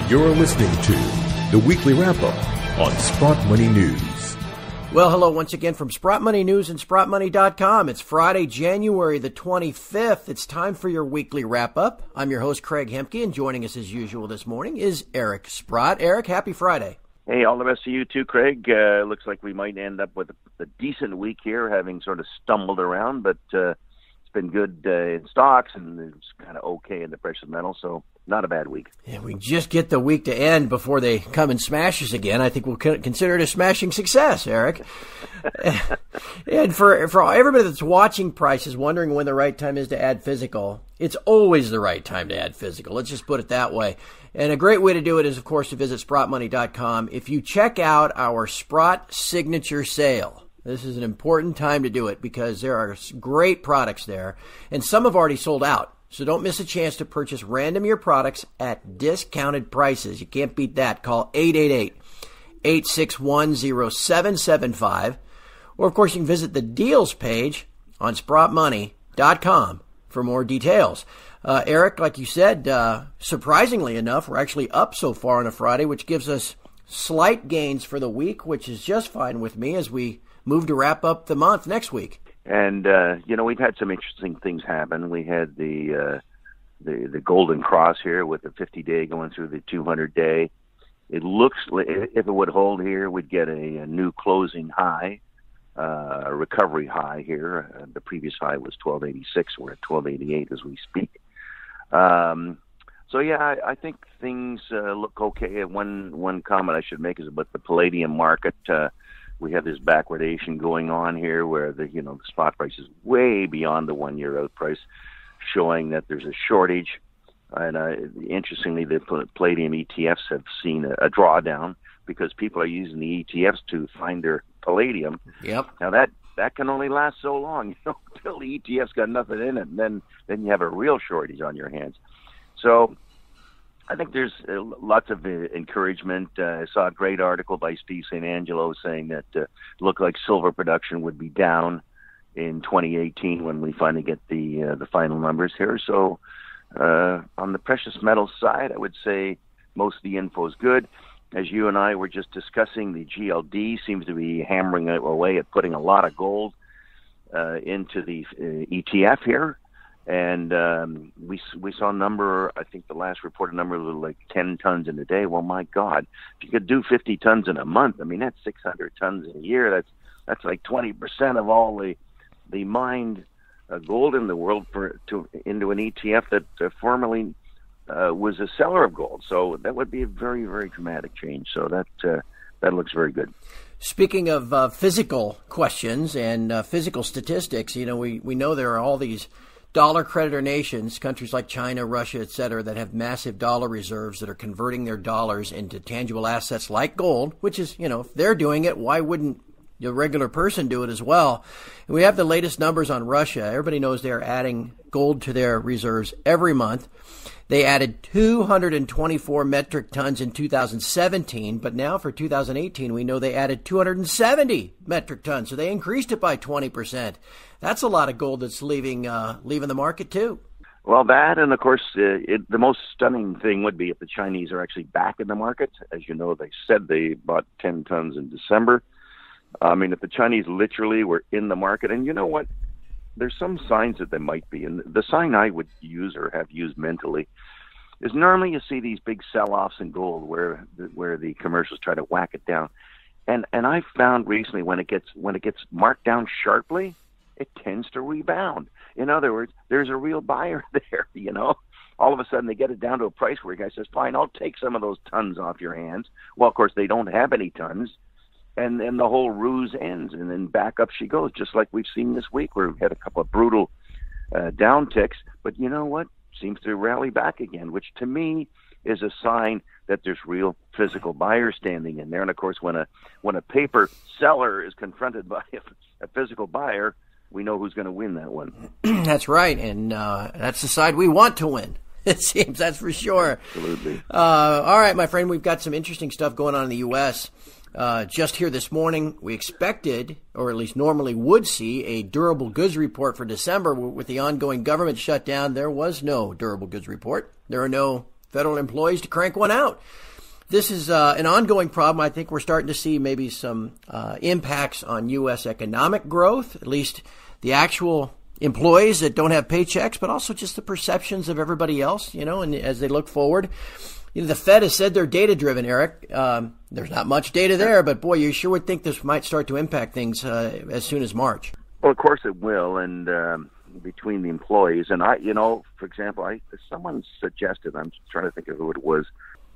You're listening to the Weekly Wrap-Up on Sprott Money News. Well, hello once again from Sprott Money News and SprottMoney.com. It's Friday, January the 25th. It's time for your Weekly Wrap-Up. I'm your host, Craig Hemke, and joining us as usual this morning is Eric Sprott. Eric, happy Friday. Hey, all the best to you too, Craig. Looks like we might end up with a decent week here, having sort of stumbled around, but it's been good in stocks and it's kind of okay in the precious metals, so not a bad week. Yeah, we just get the week to end before they come and smash us again. I think we'll consider it a smashing success, Eric. And for everybody that's watching prices, wondering when the right time is to add physical, it's always the right time to add physical. Let's just put it that way. And a great way to do it is, of course, to visit SprottMoney.com. If you check out our Sprott Signature Sale, this is an important time to do it because there are great products there, and some have already sold out. So don't miss a chance to purchase random year products at discounted prices. You can't beat that. Call 888-861-0775. Or, of course, you can visit the deals page on SprottMoney.com for more details. Eric, like you said, surprisingly enough, we're actually up so far on a Friday, which gives us slight gains for the week, which is just fine with me as we move to wrap up the month next week. And, we've had some interesting things happen. We had the Golden Cross here with the 50-day going through the 200-day. It looks like if it would hold here, we'd get a new closing high, a recovery high here. The previous high was 1286. We're at 1288 as we speak. I think things look okay. One comment I should make is about the palladium market. We have this backwardation going on here where the spot price is way beyond the 1 year out price, showing that there's a shortage. And interestingly, the palladium ETFs have seen a drawdown because people are using the ETFs to find their palladium. Yep. Now that can only last so long, until the ETF's got nothing in it, and then you have a real shortage on your hands. So I think there's lots of encouragement. I saw a great article by Steve St. Angelo saying that it looked like silver production would be down in 2018 when we finally get the final numbers here. So on the precious metals side, I would say most of the info is good. As you and I were just discussing, the GLD seems to be hammering away at putting a lot of gold into the ETF here. And we saw a number, I think the last reported number was like 10 tons in a day. Well, my God, if you could do 50 tons in a month, I mean, that's 600 tons in a year. That's like 20% of all the mined gold in the world into an ETF that formerly was a seller of gold. So that would be a very, very dramatic change. So that looks very good. Speaking of physical questions and physical statistics, we know there are all these dollar creditor nations, countries like China, Russia, et cetera, that have massive dollar reserves that are converting their dollars into tangible assets like gold, which is, if they're doing it, why wouldn't the regular person do it as well? And we have the latest numbers on Russia. Everybody knows they are adding gold to their reserves every month. They added 224 metric tons in 2017, but now for 2018, we know they added 270 metric tons. So they increased it by 20%. That's a lot of gold that's leaving the market too. Well, that, and of course, the most stunning thing would be if the Chinese are actually back in the market. As you know, they said they bought 10 tons in December. I mean, if the Chinese literally were in the market, and you know what? There's some signs that they might be. And the sign I would use or have used mentally is normally you see these big sell-offs in gold where the commercials try to whack it down. And I found recently when it gets marked down sharply, it tends to rebound. In other words, there's a real buyer there, All of a sudden they get it down to a price where a guy says, fine, I'll take some of those tons off your hands. Well, of course, they don't have any tons. And then the whole ruse ends, and then back up she goes, just like we've seen this week where we've had a couple of brutal downticks. But you know what? Seems to rally back again, which to me is a sign that there's real physical buyers standing in there. And, of course, when a paper seller is confronted by a physical buyer, we know who's going to win that one. That's right, and that's the side we want to win. It seems, that's for sure. Absolutely. All right, my friend, we've got some interesting stuff going on in the U.S. Just here this morning, we expected, or at least normally would see, a durable goods report for December. With the ongoing government shutdown, there was no durable goods report. There are no federal employees to crank one out. This is an ongoing problem. I think we're starting to see maybe some impacts on U.S. economic growth, at least the actual employees that don't have paychecks, but also just the perceptions of everybody else, and as they look forward. The Fed has said they're data-driven, Eric. There's not much data there, but boy, you sure would think this might start to impact things as soon as March. Well, of course it will, and between the employees, and for example, someone suggested, I'm trying to think of who it was,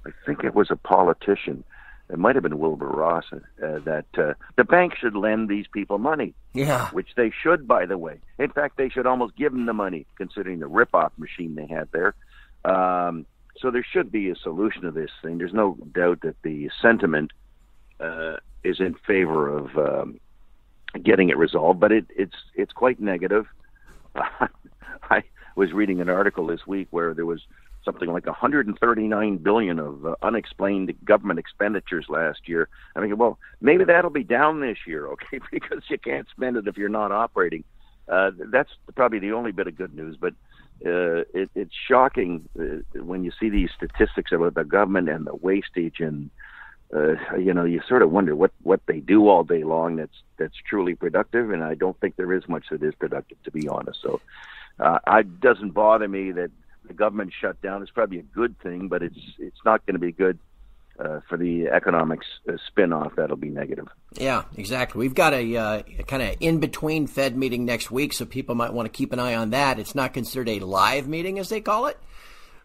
I think it was a politician, it might have been Wilbur Ross, that the bank should lend these people money. Yeah. Which they should, by the way. In fact, they should almost give them the money, considering the rip-off machine they had there. So there should be a solution to this thing. There's no doubt that the sentiment is in favor of getting it resolved, but it's quite negative. I was reading an article this week where there was something like $139 billion of unexplained government expenditures last year. I mean, well, maybe that'll be down this year, okay, because you can't spend it if you're not operating. That's probably the only bit of good news, but it's shocking when you see these statistics about the government and the wastage, and you sort of wonder what they do all day long that's truly productive, and I don't think there is much that is productive, to be honest. So it doesn't bother me that the government shut down. It's probably a good thing, but it's not going to be good for the economics spin-off. That'll be negative. Yeah, exactly. We've got a kind of in-between Fed meeting next week, so people might want to keep an eye on that. It's not considered a live meeting, as they call it,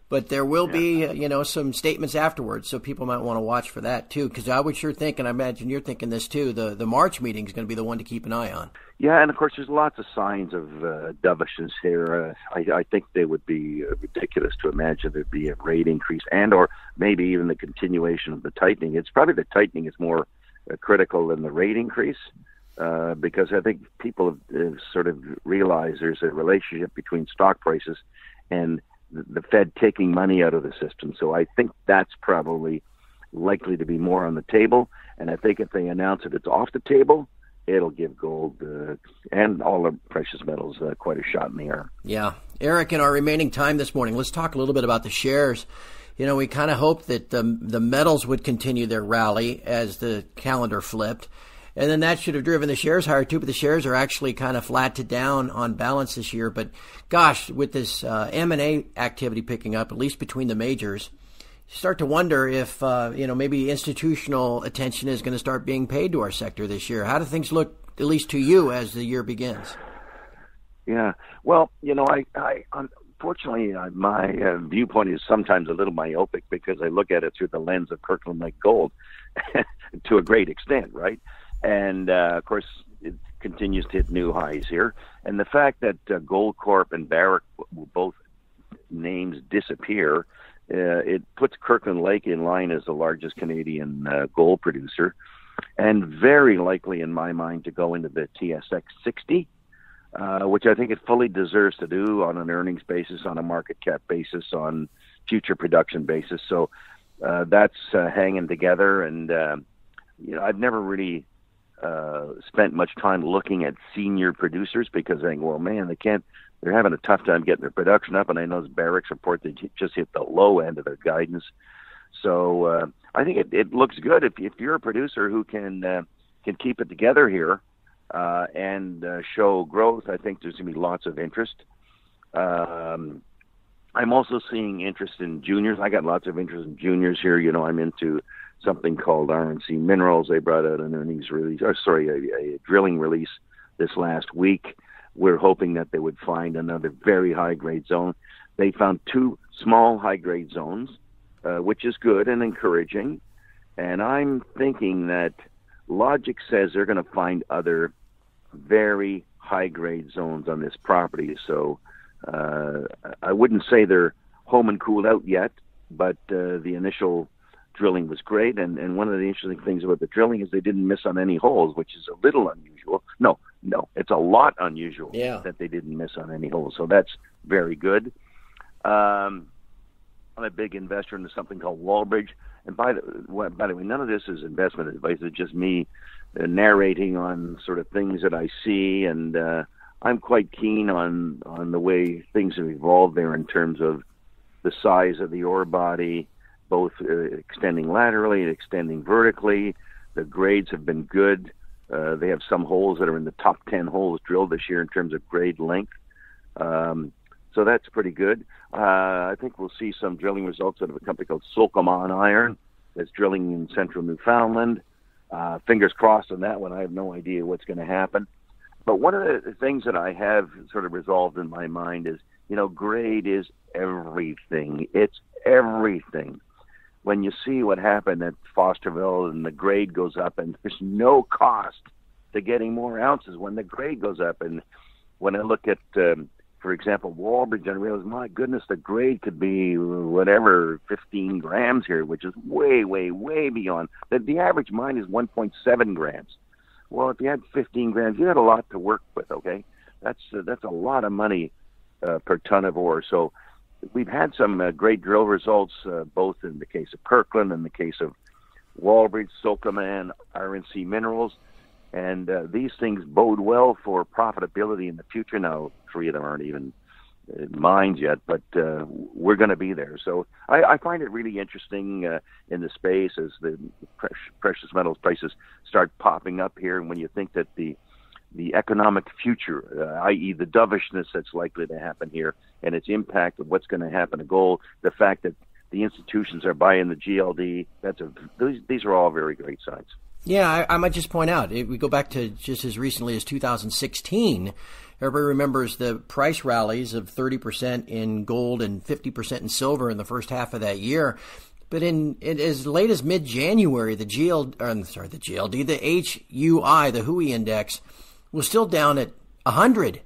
but there will be, some statements afterwards, so people might want to watch for that, too, because I would sure think, and I imagine you're thinking this, too, the March meeting is going to be the one to keep an eye on. Yeah, and of course, there's lots of signs of dovishness here. I think they would be ridiculous to imagine there'd be a rate increase or maybe even the continuation of the tightening. It's probably the tightening is more critical than the rate increase because I think people have sort of realized there's a relationship between stock prices and the Fed taking money out of the system. So I think that's probably likely to be more on the table. And I think if they announce that it's off the table, it'll give gold and all the precious metals quite a shot in the air. Yeah. Eric, in our remaining time this morning, let's talk a little bit about the shares. We kind of hoped that the metals would continue their rally as the calendar flipped. And then that should have driven the shares higher too, but the shares are actually kind of flat to down on balance this year. But gosh, with this M&A activity picking up, at least between the majors, you start to wonder if, maybe institutional attention is going to start being paid to our sector this year. How do things look, at least to you, as the year begins? Yeah. Well, I unfortunately, my viewpoint is sometimes a little myopic because I look at it through the lens of Kirkland Lake Gold to a great extent, right? And, of course, it continues to hit new highs here. And the fact that Goldcorp and Barrick both names disappear, it puts Kirkland Lake in line as the largest Canadian gold producer and very likely, in my mind, to go into the TSX 60, which I think it fully deserves to do on an earnings basis, on a market cap basis, on future production basis. So that's hanging together. And, I've never really spent much time looking at senior producers because I think, well, man, they're having a tough time getting their production up. And I know Barrick's report, they just hit the low end of their guidance. So I think it looks good if you're a producer who can keep it together here and show growth. I think there's going to be lots of interest. I'm also seeing interest in juniors. I got lots of interest in juniors here. I'm into something called RNC Minerals. They brought out an earnings release, a drilling release this last week. We're hoping that they would find another very high-grade zone. They found 2 small high-grade zones, which is good and encouraging. And I'm thinking that logic says they're going to find other very high-grade zones on this property. So I wouldn't say they're home and cooled out yet, but the initial drilling was great. And one of the interesting things about the drilling is they didn't miss on any holes, which is a little unusual. No, it's a lot unusual that they didn't miss on any holes. So that's very good. I'm a big investor into something called Wallbridge. And by the way, none of this is investment advice. It's just me narrating on sort of things that I see. And I'm quite keen on the way things have evolved there in terms of the size of the ore body, both extending laterally and extending vertically. The grades have been good. They have some holes that are in the top 10 holes drilled this year in terms of grade length. So that's pretty good. I think we'll see some drilling results out of a company called Solomon Iron that's drilling in central Newfoundland. Fingers crossed on that one. I have no idea what's going to happen. But one of the things that I have sort of resolved in my mind is, grade is everything. It's everything. When you see what happened at Fosterville and the grade goes up and there's no cost to getting more ounces when the grade goes up. And when I look at, for example, Walbridge, I realize, my goodness, the grade could be whatever, 15 grams here, which is way, way, way beyond. The average mine is 1.7 grams. Well, if you had 15 grams, you had a lot to work with, okay? That's a lot of money per ton of ore. So we've had some great drill results, both in the case of Kirkland and the case of Walbridge, Solomon, RNC Minerals. And these things bode well for profitability in the future. Now, 3 of them aren't even mines yet, but we're going to be there. So I find it really interesting in the space as the precious metals prices start popping up here. And when you think that the economic future, i.e. the dovishness that's likely to happen here and its impact of what's going to happen to gold, the fact that the institutions are buying the GLD, these are all very great signs. Yeah, I might just point out, if we go back to just as recently as 2016, everybody remembers the price rallies of 30% in gold and 50% in silver in the first half of that year. But in as late as mid-January, the HUI, the HUI index, was still down at 100,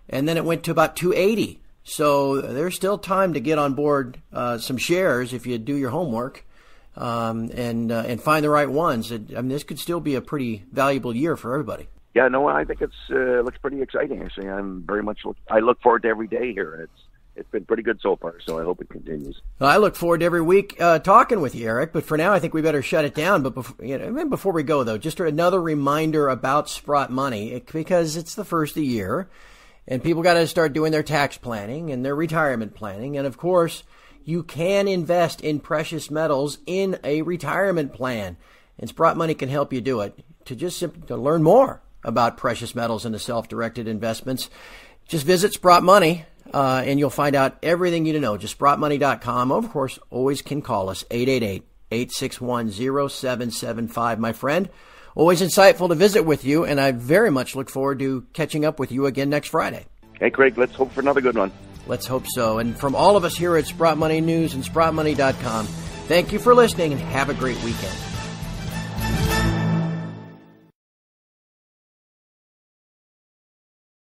and then it went to about 280. So there's still time to get on board some shares if you do your homework. And find the right ones. I mean, this could still be a pretty valuable year for everybody. Yeah, no, I think looks pretty exciting. Actually, I look forward to every day here. It's been pretty good so far, so I hope it continues. Well, I look forward to every week talking with you, Eric. But for now, I think we better shut it down. But before we go, though, just another reminder about Sprott Money, because it's the first of the year, and people got to start doing their tax planning and their retirement planning, and of course, you can invest in precious metals in a retirement plan, and Sprott Money can help you do it. To learn more about precious metals and the self-directed investments, just visit Sprott Money, and you'll find out everything you need to know. Just SprottMoney.com. Of course, always can call us, 888-861-0775, my friend. Always insightful to visit with you, and I very much look forward to catching up with you again next Friday. Hey, Craig, let's hope for another good one. Let's hope so. And from all of us here at Sprott Money News and SprottMoney.com, thank you for listening and have a great weekend.